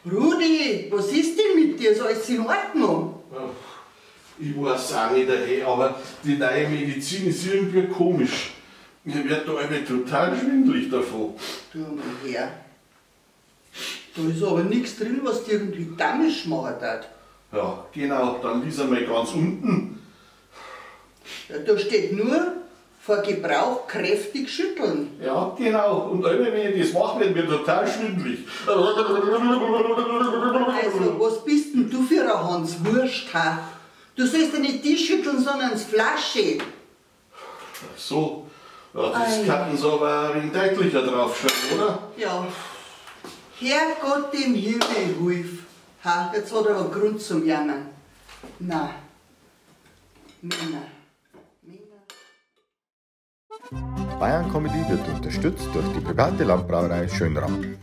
Rudi, was ist denn mit dir? Ist alles in Ordnung? Ich weiß auch nicht, hey, aber die neue Medizin ist irgendwie komisch. Mir wird da alle total schwindelig davon. Du mal her. Da ist aber nichts drin, was dir irgendwie damisch machen hat. Ja, genau, dann lies einmal ganz unten. Ja, da steht nur, vor Gebrauch kräftig schütteln. Ja, genau. Und wenn ich das mache, wird mir total schwindelig. Also, was bist denn du für ein Hans Wurst, ha? Du sollst ja nicht die schütteln, sondern das Flasche. So, ja, das kann so aber ein wenig deutlicher draufschreiben, oder? Ja. Herrgott im Himmel hilf. Ha, jetzt hat er einen Grund zum Jammern. Nein. Männer. Bayern Comedy wird unterstützt durch die private Landbrauerei Schönramm.